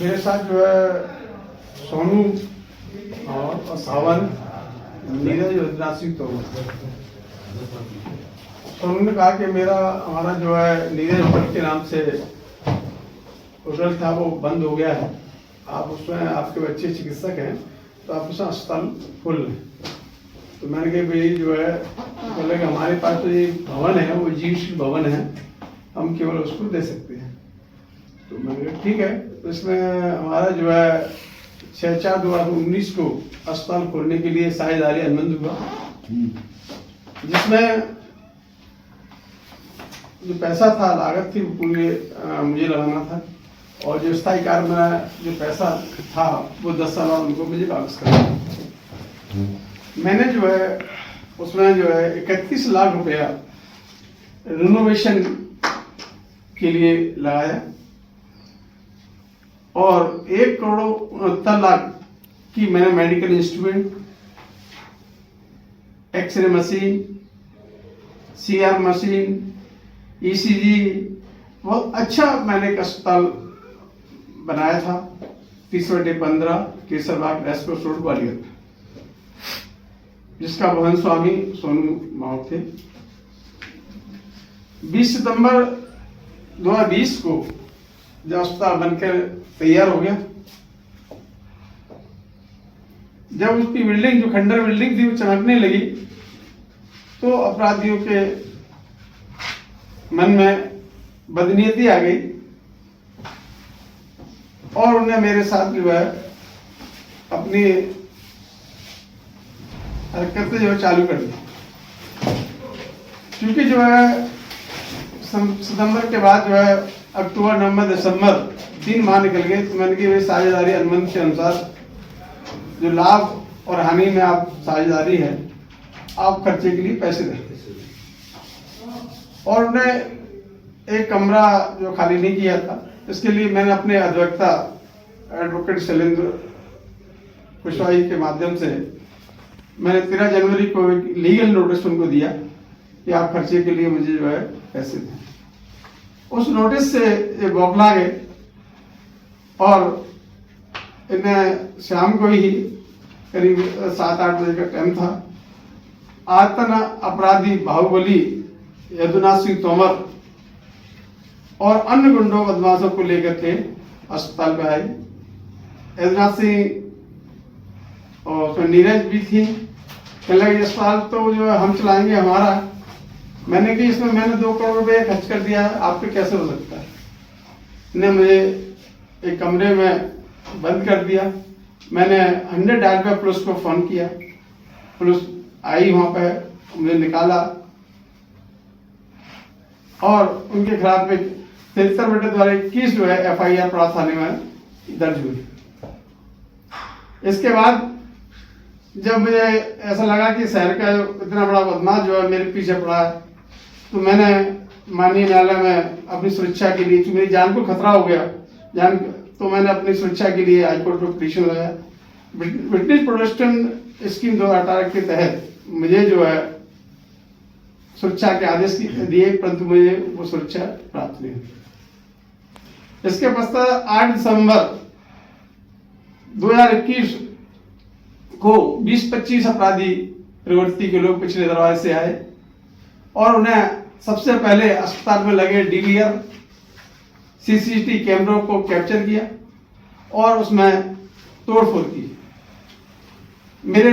मेरे साथ जो है सोनू और सावन, नीरज रुद्राज सिंह। तो सोनू ने कहा कि हमारा जो है नीरज होटल के नाम से होटल था वो बंद हो गया है, आप उसमें आपके बच्चे चिकित्सक हैं तो आप उसमें अस्पताल खोल लें। तो मैंने कहा भाई जो है बोले कि हमारे पास तो ये भवन है वो जीवशील भवन है, हम केवल उसको दे सकते हैं। तो मैंने कहा ठीक है। तो इसमें हमारा जो है 6/4/2019 को अस्पताल खोलने के लिए साझेदारी अनुबंध हुआ, जिसमें जो पैसा था, लागत थी, पूरी मुझे लगाना था, और जो स्थायी कार्य में जो पैसा था वो 10 साल बाद उनको मुझे वापस करना। मैंने जो है उसमें जो है 31 लाख रुपया रिनोवेशन के लिए लगाया और 1,69,00,000 की मैंने medical instrument, x ray machine, CR machine, ECG, बहुत अच्छा मैंने एक अस्पताल बनाया था 30/15 केसरबाग रेस्कोर्स रोड ग्वालियर, जिसका भवन स्वामी सोनू माव थे। 20 सितंबर 2020 को जब अस्पताल बनकर तैयार हो गया, जब उसकी बिल्डिंग जो खंडर बिल्डिंग थी वो चमकने लगी, तो अपराधियों के मन में बदनीयती आ गई और उन्हें मेरे साथ जो है अपनी हरकतें जो है चालू कर दी। क्योंकि जो है सितंबर के बाद जो है अक्टूबर, नवंबर, दिसंबर 3 माह निकल गए। तो मैंने कहा साझेदारी अनुबंध के अनुसार जो लाभ और हानि में आप साझेदारी है, आप खर्चे के लिए पैसे दें। और उन्हें एक कमरा जो खाली नहीं किया था, इसके लिए मैंने अपने अधिवक्ता एडवोकेट शैलेंद्र कुशवाहा के माध्यम से मैंने 13 जनवरी को एक लीगल नोटिस उनको दिया कि आप खर्चे के लिए मुझे जो है पैसे दें। उस नोटिस से ये बौखला गए और इन्हें शाम को ही करीब 7-8 बजे का टाइम था, आतन अपराधी बाहुबली यदुनाथ सिंह तोमर और अन्य गुंडों बदमाशों को लेकर के अस्पताल पे आए। यदुनाथ सिंह और उसमें नीरज भी थी। कहने लगे अस्पताल तो जो है हम चलाएंगे, हमारा। मैंने कहा इसमें मैंने 2 करोड़ रुपये खर्च कर दिया है, आप पे कैसे हो सकता है। ने मुझे एक कमरे में बंद कर दिया। मैंने 100 डायल पे पुलिस को फोन किया, पुलिस आई वहां पे, मुझे निकाला और उनके खिलाफ एक 73/21 जो है FIR पड़ा थाने में दर्ज हुई। इसके बाद जब मुझे ऐसा लगा कि शहर का इतना बड़ा बदमाश जो है मेरे पीछे पड़ा है, तो मैंने माननीय न्यायालय में अपनी सुरक्षा के लिए, मेरी जान को खतरा हो गया तो मैंने अपनी सुरक्षा के लिए हाईकोर्ट में पिटीशन लगाया। विटनेस प्रोटेक्शन स्कीम 2018 के तहत मुझे जो है सुरक्षा के आदेश दिए, परंतु मुझे वो सुरक्षा प्राप्त नहीं हुई। इसके पश्चात 8 दिसंबर 2021 को 20-25 अपराधी प्रवृत्ति के लोग पिछले दरवाजे से आए और उन्हें सबसे पहले अस्पताल में लगे DVR CCTV कैमरों को कैप्चर किया और उसमें तोड़फोड़ की। मेरे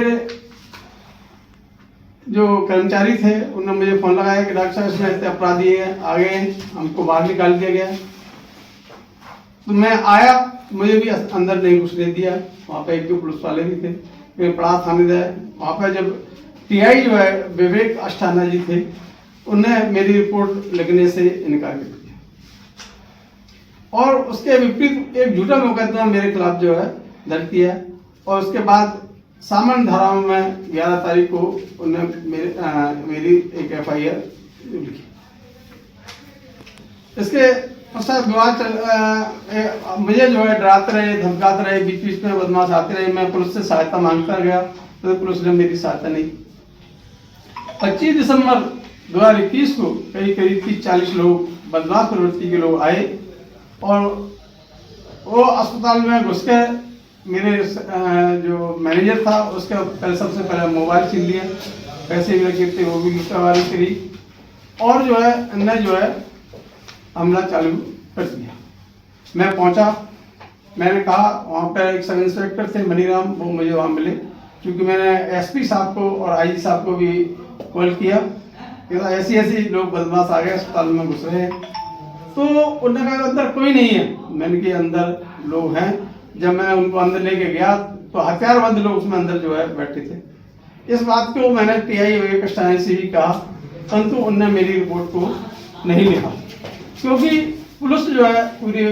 जो कर्मचारी थे उन्होंने मुझे फोन लगाया कि डॉक्टर साहब इसमें ऐसे अपराधी आ गए हैं, हमको बाहर निकाल दिया गया। तो मैं आया, मुझे भी अंदर नहीं घुसने दिया। वहाँ पे 1-2 पुलिस वाले भी थे, मैं पड़ा थानेदार। वहाँ पे जब TI जो है विवेक अस्थाना जी थे, उन्हें मेरी रिपोर्ट लिखने से इनकार कर दिया और उसके विपरीत एक झूठा मुकदमा मेरे खिलाफ जो है दर्ज किया। और उसके बाद सामान्य धाराओं में 11 तारीख को उन्हें मेरी एक FIR लिखी। इसके पश्चात विवाद मुझे जो है डराते रहे, धमकाते रहे, बीच बीच में बदमाश आते रहे। मैं पुलिस से सहायता मांगता गया तो पुलिस ने मेरी सहायता नहीं। 25 दिसंबर 2021 को करीब 30-40 लोग बदमाश प्रवृत्ति के लोग आए और वो अस्पताल में घुस के मेरे जो मैनेजर था उसके पहले सबसे पहले मोबाइल छीन लिया, पैसे भी रखे थे वो भी गिरफ्तारी करी और जो है इनने जो है हमला चालू कर दिया। मैं पहुंचा, मैंने कहा वहाँ पर एक सब इंस्पेक्टर थे मनीराम, वो मुझे वहाँ मिले, क्योंकि मैंने एसपी साहब को और आईजी साहब को भी कॉल किया कि ऐसी ऐसी लोग बदमाश आ गए अस्पताल में घुस रहे हैं। तो उन्होंने कहा अंदर कोई नहीं है। मैंने कहा अंदर लोग हैं। जब मैं उनको अंदर लेके गया तो हथियारबंद लोग उसमें अंदर जो है बैठे थे। इस बात को मैंने टीआई विवेक स्टाइन से भी कहा, परंतु उनने मेरी रिपोर्ट को नहीं लिखा, क्योंकि पुलिस जो है पूरी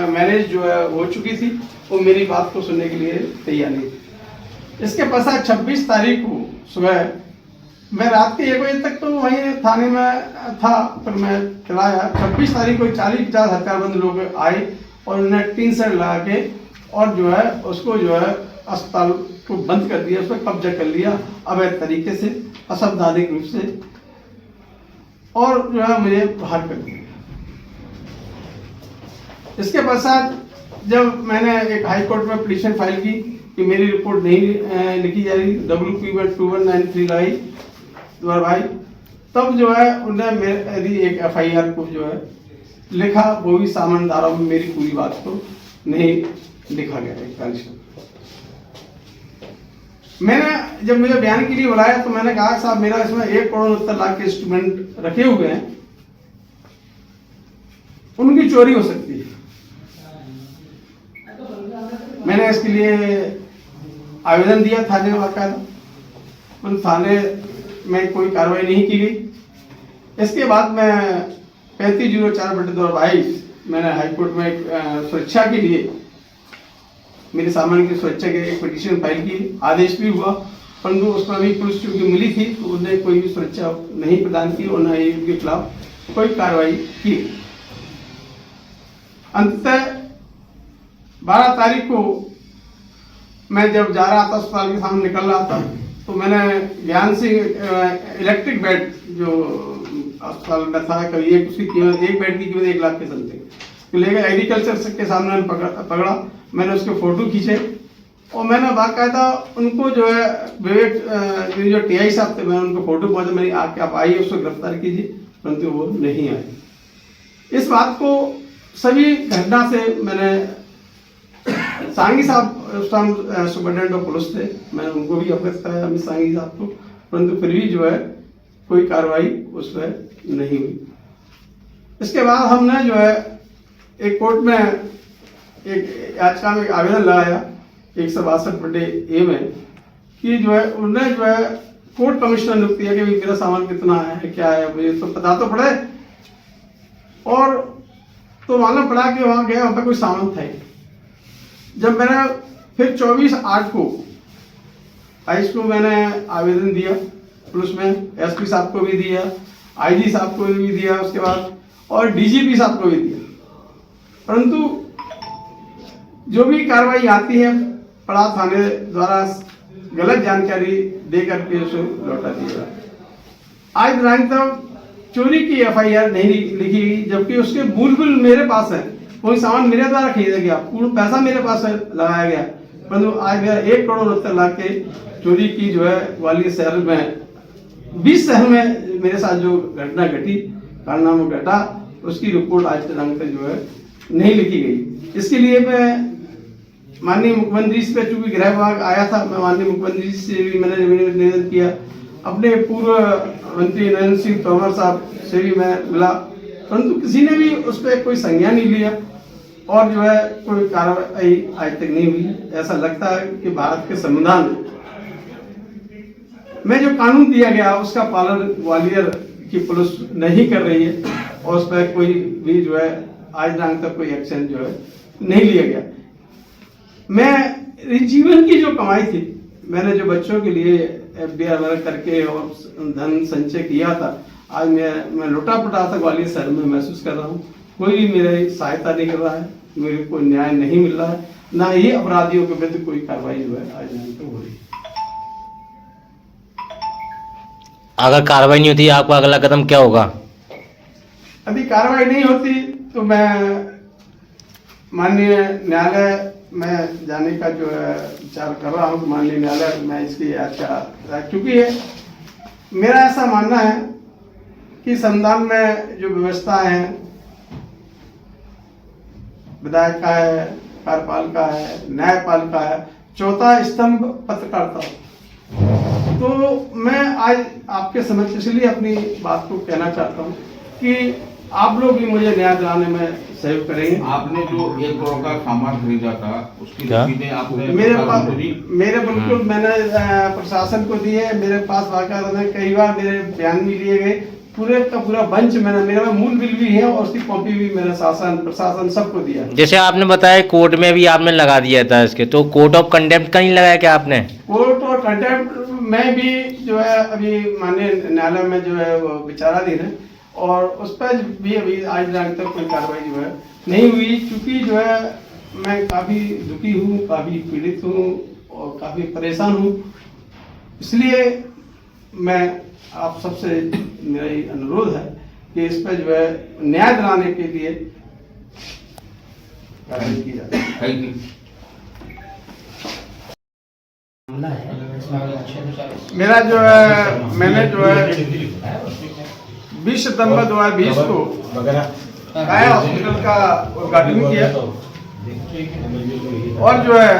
मैनेज जो है हो चुकी थी, वो मेरी बात को सुनने के लिए तैयार नहीं थी। इसके पश्चात 26 तारीख को सुबह मैं रात के 1 बजे तक तो वहीं थाने में था, फिर मैं चला आया। 26 तारीख को 40-50 हथियारबंद लोग आए और उन्हें टीन सेट लगा के और जो है उसको जो है अस्पताल को बंद कर दिया, उस पर कब्जा कर लिया अवैध तरीके से, असंवैधानिक रूप से, और जो है मुझे बाहर कर दिया। इसके पश्चात जब मैंने एक हाई कोर्ट में पिटीशन फाइल की कि मेरी रिपोर्ट नहीं लिखी जा रही, WP2193 लाई द्वारा भाई, तब जो है उन्हें मेरी एक FIR को जो है लिखा, वो भी सामान्य धारा में मेरी पूरी बात को नहीं लिखा गया। मैंने जब मुझे बयान के लिए बुलाया तो मैंने कहा साहब मेरा इसमें 1,69,00,000 के इंस्ट्रूमेंट रखे हुए हैं, उनकी चोरी हो सकती है। मैंने इसके लिए आवेदन दिया थाने में बाकायदा, उन थाने में कोई कार्रवाई नहीं की गई। इसके बाद मैं 3504/2022 मैंने हाईकोर्ट में एक सुरक्षा के लिए, मेरे सामान की सुरक्षा के एक पिटीशन फाइल की, आदेश भी हुआ, परंतु उसमें भी पुलिस चूंकि मिली थी तो उन्होंने कोई भी सुरक्षा नहीं प्रदान की और न ही उनके खिलाफ कोई कार्रवाई की। अंततः 12 तारीख को मैं जब जा रहा था, अस्पताल के सामने निकल रहा था, तो मैंने ज्ञान सिंह इलेक्ट्रिक बेड जो अस्पताल में था, कभी उसकी कीमत, एक बेड की कीमत 1 लाख के समथिंग, तो लेकर एग्रीकल्चर के सामने पकड़ा। मैंने उसके फोटो खींचे और मैंने बाकायदा उनको जो है विवेक जो टीआई साहब थे, मैंने उनको फोटो पहुंचा, मेरी आके आप आइए उसको गिरफ्तार कीजिए, परंतु वो नहीं आए। इस बात को सभी घटना से मैंने सांगी साहब उस टाइम सुपरिटेंडेंट ऑफ पुलिस थे, मैंने उनको भी अवगत कराया अमित सांगी साहब को, परंतु फिर भी जो है कोई कार्रवाई उस पर नहीं हुई। इसके बाद हमने जो है एक कोर्ट में एक याचिका में आवेदन लगाया 162/A में कि जो है उन्होंने जो है कोर्ट कमिश्नर नियुक्त किया कि मेरा सामान कितना है, क्या है, मुझे तो पता तो पड़े। और तो मालूम पड़ा कि वहां गया, वहां पर कोई सामान था ही। जब मैंने फिर 24/8 को 22 को मैंने आवेदन दिया पुलिस में, एसपी साहब को भी दिया, आईजी साहब को भी दिया, उसके बाद और डीजीपी साहब को भी दिया, परंतु जो भी कार्रवाई आती है पड़ा थाने द्वारा गलत जानकारी देकर के उसे लौटा दिया। आज दिनांक तक चोरी की FIR नहीं लिखी गई, जबकि उसके मूल बिल मेरे पास है, कोई सामान मेरे द्वारा खरीदा गया, पूरा पैसा मेरे पास है, लगाया गया, परंतु आज मेरा 1,69,00,000 के चोरी की जो है ग्वालियर शहर में 20 शहर में मेरे साथ जो घटना घटी, कारनामा घटा, उसकी रिपोर्ट आज दिनांक तक जो है नहीं लिखी गई। इसके लिए मैं माननीय मुख्यमंत्री से, चूंकि गृह विभाग आया था, मैं माननीय मुख्यमंत्री से भी मैंने निवेदन किया, अपने पूर्व मंत्री नरेंद्र सिंह तोमर साहब से भी मैं मिला, परंतु किसी ने भी उस पर कोई संज्ञान नहीं लिया और जो है कोई कार्रवाई आज तक नहीं हुई। ऐसा लगता है कि भारत के संविधान में जो कानून दिया गया उसका पालन ग्वालियर की पुलिस नहीं कर रही है और उस पर कोई भी जो है आज दिनांक तक कोई एक्शन जो है नहीं लिया गया। मैं जीवन की जो कमाई थी, मैंने जो बच्चों के लिए FDR वर्क करके और धन संचय किया था, आज मैं लुटा पुटा था ग्वालियर शहर में महसूस कर रहा हूँ। कोई भी मेरी सहायता नहीं कर रहा है, मेरे को न्याय नहीं मिल रहा है, ना ही अपराधियों के विरुद्ध कोई कार्रवाई जो है आज नहीं तो हो रही। अगर कार्रवाई नहीं होती आपका अगला कदम क्या होगा? यदि कार्रवाई नहीं होती तो मैं माननीय न्यायालय में जाने का जो है विचार कर रहा हूँ। माननीय न्यायालय में इसकी याचिका, क्योंकि मेरा ऐसा मानना है कि संविधान में जो व्यवस्था है, विधायक का है, कार्यपालिका है, न्यायपालिका है, चौथा स्तंभ पत्रकारिता। तो मैं आज आपके समक्ष इसलिए अपनी बात को कहना चाहता हूँ कि आप लोग भी मुझे न्याय दिलाने में सहयोग करेंगे। आपने जो 1 करोड़ का सामान खरीदा था उसकी क्या? रसीदें आपने मेरे बिल्कुल मैंने प्रशासन को दिए। मेरे पास बाकायदा कई बार मेरे बयान भी लिए गए। पूरे का पूरा बंच मैंने, मेरे में मूल बिल भी है और उसकी कॉपी भी मैंने शासन प्रशासन सबको दिया। जैसे आपने बताया कोर्ट में भी आपने लगा दिया था इसके, तो कोर्ट ऑफ कंटेम्प्ट का नहीं लगाया क्या आपने? कोर्ट और कंटेम्प्ट में भी जो है अभी माननीय न्यायालय में जो है वो विचाराधीन है और उस पर भी अभी आज तक कोई कार्रवाई जो है नहीं हुई, क्योंकि जो है मैं काफ़ी दुखी हूँ, काफ़ी पीड़ित हूँ और काफ़ी परेशान हूँ। इसलिए मैं आप सबसे मेरा ये अनुरोध है कि इस पर जो है न्याय दिलाने के लिए कार्रवाई की जाए। Thank you. मेरा जो है मैंने जो है 20 सितंबर 2020 को काया हॉस्पिटल का उद्घाटन किया और जो है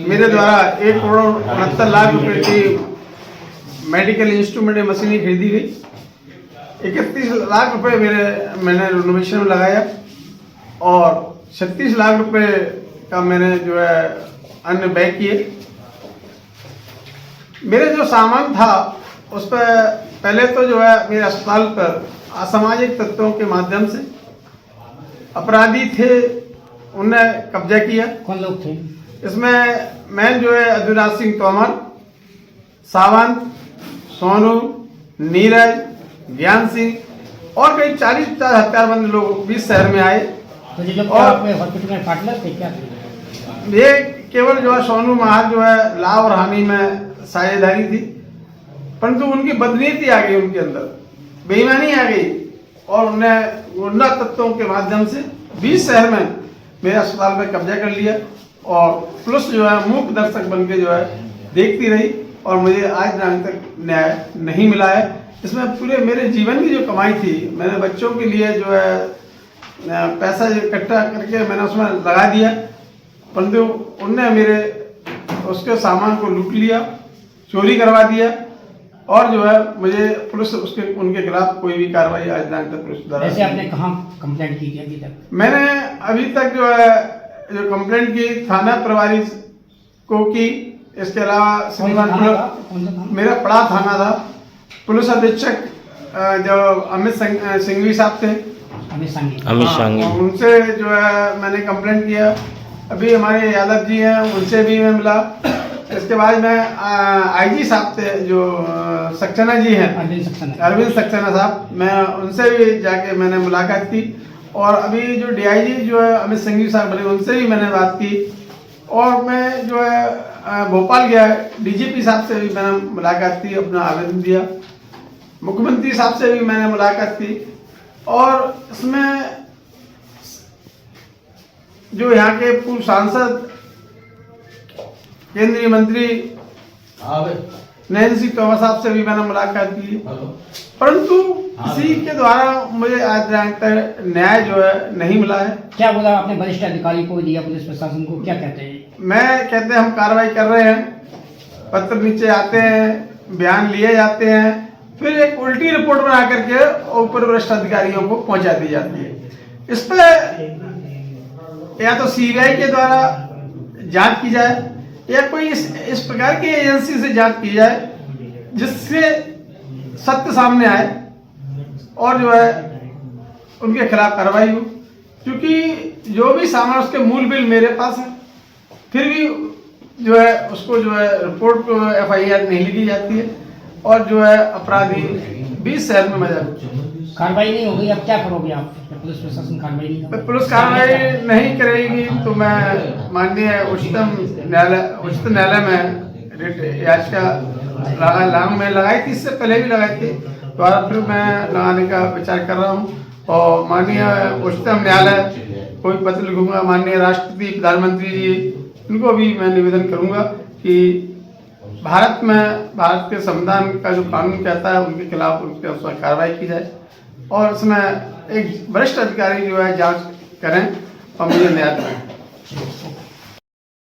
मेरे द्वारा 1 करोड़ 69 लाख रुपए की मेडिकल इंस्ट्रूमेंट मशीनें खरीदी गई। 31 लाख रुपए मैंने रिनोवेशन में लगाया और 36 लाख रुपए का मैंने जो है अन्य व्यय किए। मेरे जो सामान था उस पर पहले तो जो है मेरे अस्पताल पर असामाजिक तत्वों के माध्यम से अपराधी थे, उनने कब्जा किया। कौन लोग थे? इसमें मैं जो है अधुराज सिंह तोमर, सावंत, सोनू, नीरज, ज्ञान सिंह और कई 40-50 हथियारबंद लोग 20 शहर में आए। तो जो लोग और आपके हॉस्पिटल में पार्टनर थे क्या थे? ये केवल जो है सोनू महार जो है लाभ और हानि में साझेदारी थी, परंतु उनकी बदनीति आ गई, उनके अंदर बेईमानी आ गई और उन्हें गुंडा तत्वों के माध्यम से 20 शहर में मेरे अस्पताल पर कब्जा कर लिया और पुलिस जो है मूक दर्शक बन के जो है देखती रही और मुझे आज तक न्याय नहीं मिला है। इसमें पूरे मेरे जीवन की जो कमाई थी, मैंने बच्चों के लिए जो है पैसा इकट्ठा करके मैंने उसमें लगा दिया, परंतु उनने मेरे उसके सामान को लूट लिया, चोरी करवा दिया और जो है मुझे पुलिस उनके खिलाफ कोई भी कार्रवाई आज तक पुलिस द्वारा। ऐसे आपने कहाँ कंप्लेंट की थी अभी तक? मैंने अभी तक जो है जो कंप्लेंट की थाना प्रभारी को की, इसके अलावा श्रीमान मेरा बड़ा थाना था, पुलिस अधीक्षक जो अमित सिंघवी साहब थे, अमित सांघी, उनसे जो है मैंने कंप्लेंट किया। अभी हमारे यादव जी हैं, उनसे भी मैं मिला। इसके बाद मैं आईजी साहब थे जो सक्सेना जी हैं, अरविंद सक्सेना साहब, मैं उनसे भी जाके मैंने मुलाकात की और अभी जो डीआईजी जो है अमित सिंघवी साहब बने, उनसे भी मैंने बात की और मैं जो है भोपाल गया, डीजीपी साहब से भी मैंने मुलाकात की, अपना आवेदन दिया। मुख्यमंत्री साहब से भी मैंने मुलाकात की और इसमें जो यहाँ के पूर्व सांसद केंद्रीय मंत्री नरेंद्र सिंह तोमर साहब से भी मैंने मुलाकात की, परंतु किसी के द्वारा मुझे आज तक न्याय जो है नहीं मिला है। क्या बोला आपने वरिष्ठ अधिकारी को दिया, पुलिस प्रशासन को, क्या कहते हैं? मैं कहते हैं हम कार्रवाई कर रहे हैं, पत्र नीचे आते हैं, बयान लिए जाते हैं, फिर एक उल्टी रिपोर्ट बना करके ऊपर वरिष्ठ अधिकारियों को पहुंचा दी जाती है। इस पर या तो सीबीआई के द्वारा जांच की जाए या कोई इस प्रकार की एजेंसी से जांच की जाए जिससे सत्य सामने आए और जो है उनके खिलाफ कार्रवाई हो, क्योंकि जो भी सामान उसके मूल बिल मेरे पास है, फिर भी जो है उसको जो है रिपोर्ट को FIR नहीं लिखी जाती है और जो है अपराधी 20 शहर में मजा। कार्रवाई नहीं होगी, अब क्या करोगे आप? पुलिस प्रशासन कार्रवाई नहीं करेगी? पुलिस कार्रवाई नहीं करेगी तो मैं माननीय उच्चतम न्यायालय में रिट याचिका में लगाई थी, इससे पहले भी लगाई थी दोबारा फिर मैं लगाने का विचार कर रहा हूँ। और माननीय उच्चतम न्यायालय कोई पत्र लिखूंगा, माननीय राष्ट्रपति प्रधानमंत्री जी, उनको भी मैं निवेदन करूंगा कि भारत में भारत के संविधान का जो कानून कहता है उनके खिलाफ उनके उस पर कार्रवाई की जाए और उसमें एक वरिष्ठ अधिकारी जो है जांच करें और मुझे न्याय दिलाएं।